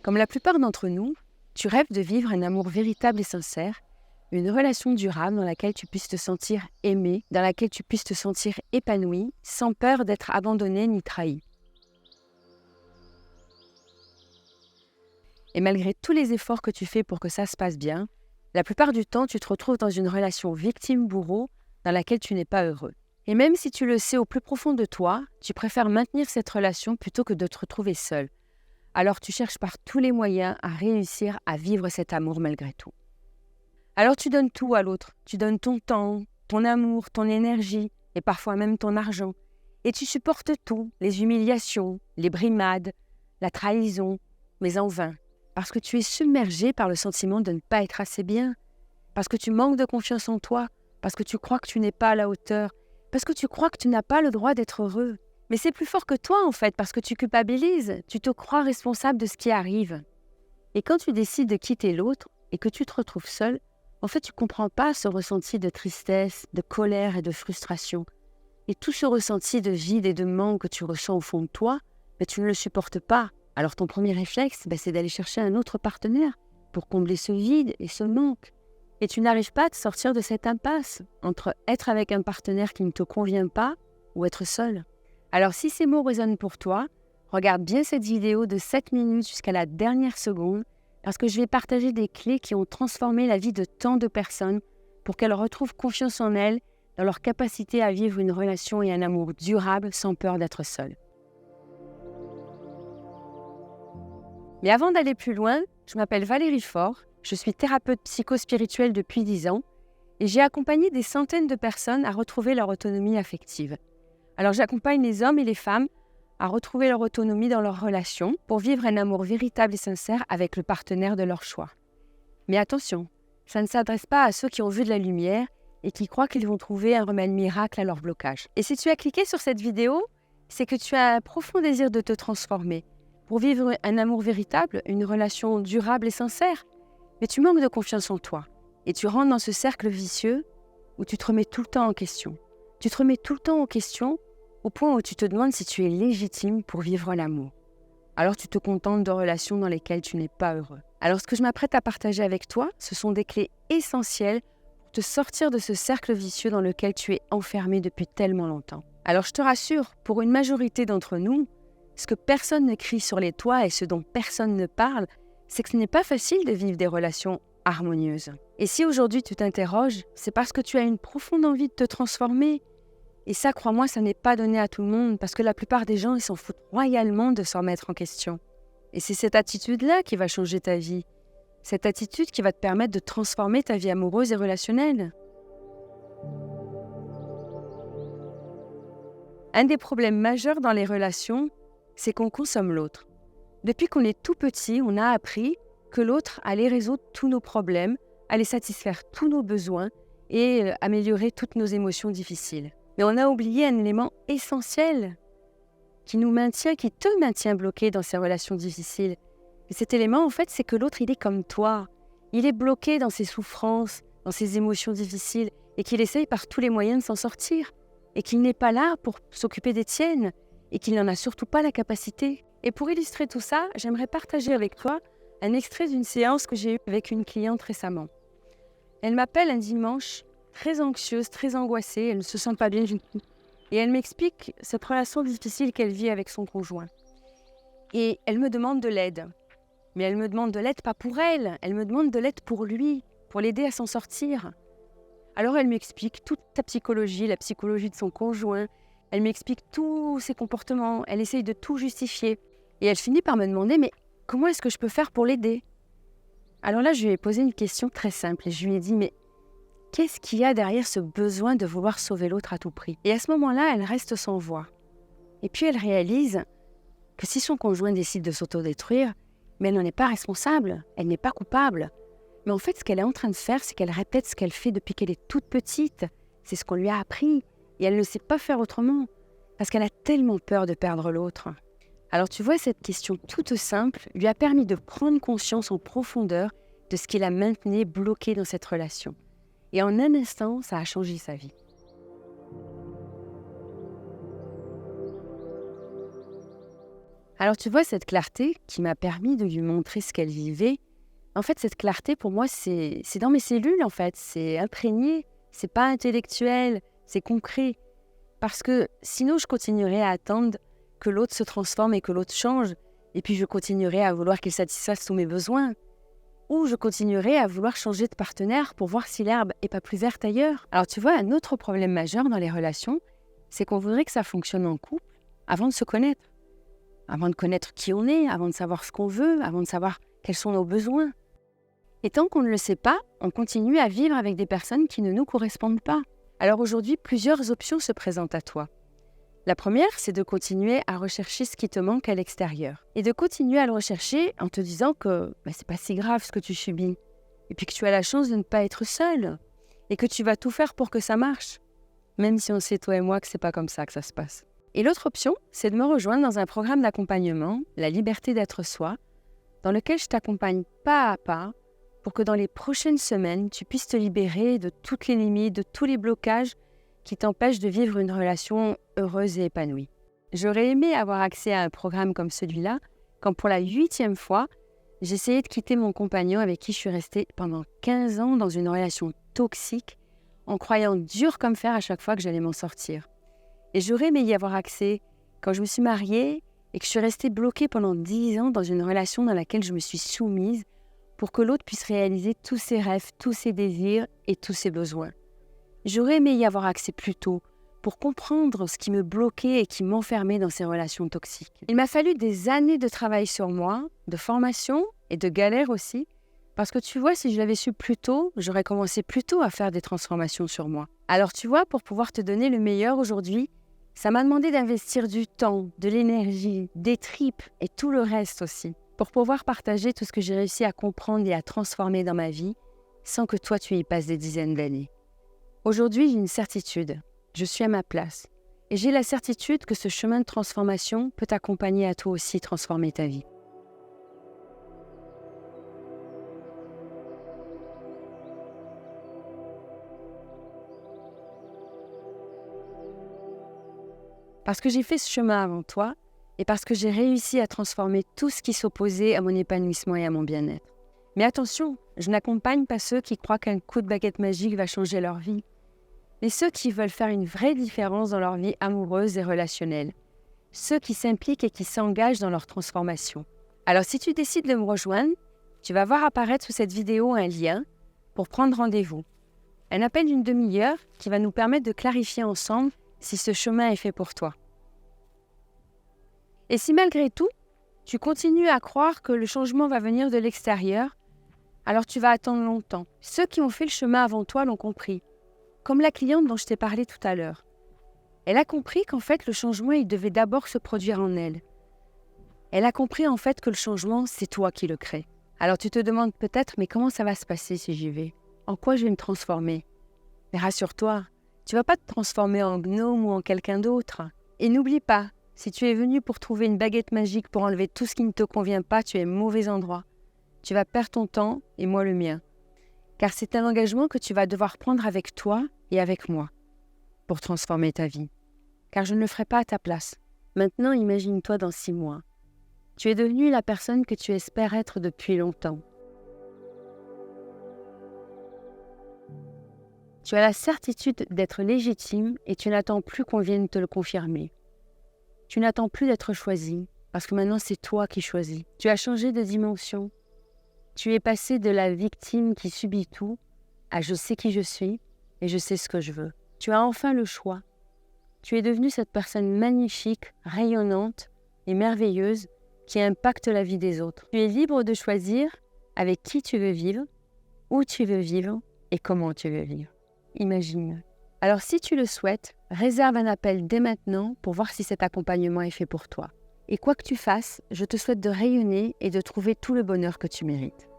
Comme la plupart d'entre nous, tu rêves de vivre un amour véritable et sincère, une relation durable dans laquelle tu puisses te sentir aimé, dans laquelle tu puisses te sentir épanoui, sans peur d'être abandonné ni trahi. Et malgré tous les efforts que tu fais pour que ça se passe bien, la plupart du temps, tu te retrouves dans une relation victime-bourreau dans laquelle tu n'es pas heureux. Et même si tu le sais au plus profond de toi, tu préfères maintenir cette relation plutôt que de te retrouver seul. Alors tu cherches par tous les moyens à réussir à vivre cet amour malgré tout. Alors tu donnes tout à l'autre, tu donnes ton temps, ton amour, ton énergie et parfois même ton argent. Et tu supportes tout, les humiliations, les brimades, la trahison, mais en vain. Parce que tu es submergé par le sentiment de ne pas être assez bien, parce que tu manques de confiance en toi, parce que tu crois que tu n'es pas à la hauteur, parce que tu crois que tu n'as pas le droit d'être heureux. Mais c'est plus fort que toi en fait, parce que tu culpabilises, tu te crois responsable de ce qui arrive. Et quand tu décides de quitter l'autre et que tu te retrouves seul, en fait tu ne comprends pas ce ressenti de tristesse, de colère et de frustration. Et tout ce ressenti de vide et de manque que tu ressens au fond de toi, tu ne le supportes pas. Alors ton premier réflexe, c'est d'aller chercher un autre partenaire pour combler ce vide et ce manque. Et tu n'arrives pas à te sortir de cette impasse entre être avec un partenaire qui ne te convient pas ou être seul. Alors si ces mots résonnent pour toi, regarde bien cette vidéo de 7 minutes jusqu'à la dernière seconde parce que je vais partager des clés qui ont transformé la vie de tant de personnes pour qu'elles retrouvent confiance en elles, dans leur capacité à vivre une relation et un amour durable sans peur d'être seules. Mais avant d'aller plus loin, je m'appelle Valérie Faure, je suis thérapeute psychospirituelle depuis 10 ans et j'ai accompagné des centaines de personnes à retrouver leur autonomie affective. Alors j'accompagne les hommes et les femmes à retrouver leur autonomie dans leurs relations pour vivre un amour véritable et sincère avec le partenaire de leur choix. Mais attention, ça ne s'adresse pas à ceux qui ont vu de la lumière et qui croient qu'ils vont trouver un remède miracle à leur blocage. Et si tu as cliqué sur cette vidéo, c'est que tu as un profond désir de te transformer pour vivre un amour véritable, une relation durable et sincère. Mais tu manques de confiance en toi et tu rentres dans ce cercle vicieux où tu te remets tout le temps en question. Tu te remets tout le temps en question au point où tu te demandes si tu es légitime pour vivre l'amour. Alors tu te contentes de relations dans lesquelles tu n'es pas heureux. Alors ce que je m'apprête à partager avec toi, ce sont des clés essentielles pour te sortir de ce cercle vicieux dans lequel tu es enfermé depuis tellement longtemps. Alors je te rassure, pour une majorité d'entre nous, ce que personne ne crie sur les toits et ce dont personne ne parle, c'est que ce n'est pas facile de vivre des relations harmonieuses. Et si aujourd'hui tu t'interroges, c'est parce que tu as une profonde envie de te transformer. Et ça, crois-moi, ça n'est pas donné à tout le monde parce que la plupart des gens, ils s'en foutent royalement de s'en mettre en question. Et c'est cette attitude-là qui va changer ta vie. Cette attitude qui va te permettre de transformer ta vie amoureuse et relationnelle. Un des problèmes majeurs dans les relations, c'est qu'on consomme l'autre. Depuis qu'on est tout petit, on a appris que l'autre allait résoudre tous nos problèmes, allait satisfaire tous nos besoins et améliorer toutes nos émotions difficiles. Mais on a oublié un élément essentiel qui nous maintient, qui te maintient bloqué dans ces relations difficiles. Et cet élément, en fait, c'est que l'autre, il est comme toi. Il est bloqué dans ses souffrances, dans ses émotions difficiles, et qu'il essaye par tous les moyens de s'en sortir. Et qu'il n'est pas là pour s'occuper des tiennes, et qu'il n'en a surtout pas la capacité. Et pour illustrer tout ça, j'aimerais partager avec toi un extrait d'une séance que j'ai eue avec une cliente récemment. Elle m'appelle un dimanche, très anxieuse, très angoissée, elle ne se sent pas bien du tout. Et elle m'explique cette relation difficile qu'elle vit avec son conjoint. Et elle me demande de l'aide. Mais elle me demande de l'aide pas pour elle, elle me demande de l'aide pour lui, pour l'aider à s'en sortir. Alors elle m'explique toute sa psychologie, la psychologie de son conjoint. Elle m'explique tous ses comportements, elle essaye de tout justifier. Et elle finit par me demander, mais comment est-ce que je peux faire pour l'aider ? Alors là, je lui ai posé une question très simple et je lui ai dit, mais qu'est-ce qu'il y a derrière ce besoin de vouloir sauver l'autre à tout prix ? Et à ce moment-là, elle reste sans voix. Et puis elle réalise que si son conjoint décide de s'autodétruire, mais elle n'en est pas responsable, elle n'est pas coupable. Mais en fait, ce qu'elle est en train de faire, c'est qu'elle répète ce qu'elle fait depuis qu'elle est toute petite. C'est ce qu'on lui a appris. Et elle ne sait pas faire autrement, parce qu'elle a tellement peur de perdre l'autre. Alors tu vois, cette question toute simple lui a permis de prendre conscience en profondeur de ce qui la maintenait bloquée dans cette relation. Et en un instant, ça a changé sa vie. Alors tu vois, cette clarté qui m'a permis de lui montrer ce qu'elle vivait, en fait, cette clarté, pour moi, c'est dans mes cellules, en fait. C'est imprégné, c'est pas intellectuel, c'est concret. Parce que sinon, je continuerai à attendre que l'autre se transforme et que l'autre change. Et puis, je continuerai à vouloir qu'il satisfasse tous mes besoins. Ou je continuerai à vouloir changer de partenaire pour voir si l'herbe est pas plus verte ailleurs. Alors, tu vois, un autre problème majeur dans les relations, c'est qu'on voudrait que ça fonctionne en couple avant de se connaître. Avant de connaître qui on est, avant de savoir ce qu'on veut, avant de savoir quels sont nos besoins. Et tant qu'on ne le sait pas, on continue à vivre avec des personnes qui ne nous correspondent pas. Alors aujourd'hui, plusieurs options se présentent à toi. La première, c'est de continuer à rechercher ce qui te manque à l'extérieur. Et de continuer à le rechercher en te disant que c'est pas si grave ce que tu subis. Et puis que tu as la chance de ne pas être seul. Et que tu vas tout faire pour que ça marche. Même si on sait, toi et moi, que c'est pas comme ça que ça se passe. Et l'autre option, c'est de me rejoindre dans un programme d'accompagnement, La liberté d'être soi, dans lequel je t'accompagne pas à pas, pour que dans les prochaines semaines, tu puisses te libérer de toutes les limites, de tous les blocages qui t'empêchent de vivre une relation heureuse et épanouie. J'aurais aimé avoir accès à un programme comme celui-là, quand pour la 8e fois, j'essayais de quitter mon compagnon avec qui je suis restée pendant 15 ans dans une relation toxique, en croyant dur comme fer à chaque fois que j'allais m'en sortir. Et j'aurais aimé y avoir accès quand je me suis mariée et que je suis restée bloquée pendant 10 ans dans une relation dans laquelle je me suis soumise, pour que l'autre puisse réaliser tous ses rêves, tous ses désirs et tous ses besoins. J'aurais aimé y avoir accès plus tôt, pour comprendre ce qui me bloquait et qui m'enfermait dans ces relations toxiques. Il m'a fallu des années de travail sur moi, de formation et de galère aussi, parce que tu vois, si je l'avais su plus tôt, j'aurais commencé plus tôt à faire des transformations sur moi. Alors tu vois, pour pouvoir te donner le meilleur aujourd'hui, ça m'a demandé d'investir du temps, de l'énergie, des tripes et tout le reste aussi, pour pouvoir partager tout ce que j'ai réussi à comprendre et à transformer dans ma vie, sans que toi tu y passes des dizaines d'années. Aujourd'hui, j'ai une certitude, je suis à ma place, et j'ai la certitude que ce chemin de transformation peut t'accompagner à toi aussi transformer ta vie. Parce que j'ai fait ce chemin avant toi, et parce que j'ai réussi à transformer tout ce qui s'opposait à mon épanouissement et à mon bien-être. Mais attention, je n'accompagne pas ceux qui croient qu'un coup de baguette magique va changer leur vie, mais ceux qui veulent faire une vraie différence dans leur vie amoureuse et relationnelle, ceux qui s'impliquent et qui s'engagent dans leur transformation. Alors si tu décides de me rejoindre, tu vas voir apparaître sous cette vidéo un lien pour prendre rendez-vous. Un appel d'une demi-heure qui va nous permettre de clarifier ensemble si ce chemin est fait pour toi. Et si malgré tout, tu continues à croire que le changement va venir de l'extérieur, alors tu vas attendre longtemps. Ceux qui ont fait le chemin avant toi l'ont compris, comme la cliente dont je t'ai parlé tout à l'heure. Elle a compris qu'en fait, le changement, il devait d'abord se produire en elle. Elle a compris en fait que le changement, c'est toi qui le crée. Alors tu te demandes peut-être, mais comment ça va se passer si j'y vais? En quoi je vais me transformer? Mais rassure-toi, tu ne vas pas te transformer en gnome ou en quelqu'un d'autre. Et n'oublie pas, si tu es venu pour trouver une baguette magique pour enlever tout ce qui ne te convient pas, tu es au mauvais endroit. Tu vas perdre ton temps et moi le mien. Car c'est un engagement que tu vas devoir prendre avec toi et avec moi pour transformer ta vie. Car je ne le ferai pas à ta place. Maintenant, imagine-toi dans 6 mois. Tu es devenue la personne que tu espères être depuis longtemps. Tu as la certitude d'être légitime et tu n'attends plus qu'on vienne te le confirmer. Tu n'attends plus d'être choisi, parce que maintenant c'est toi qui choisis. Tu as changé de dimension. Tu es passé de la victime qui subit tout à je sais qui je suis et je sais ce que je veux. Tu as enfin le choix. Tu es devenue cette personne magnifique, rayonnante et merveilleuse qui impacte la vie des autres. Tu es libre de choisir avec qui tu veux vivre, où tu veux vivre et comment tu veux vivre. Imagine. Alors si tu le souhaites, réserve un appel dès maintenant pour voir si cet accompagnement est fait pour toi. Et quoi que tu fasses, je te souhaite de rayonner et de trouver tout le bonheur que tu mérites.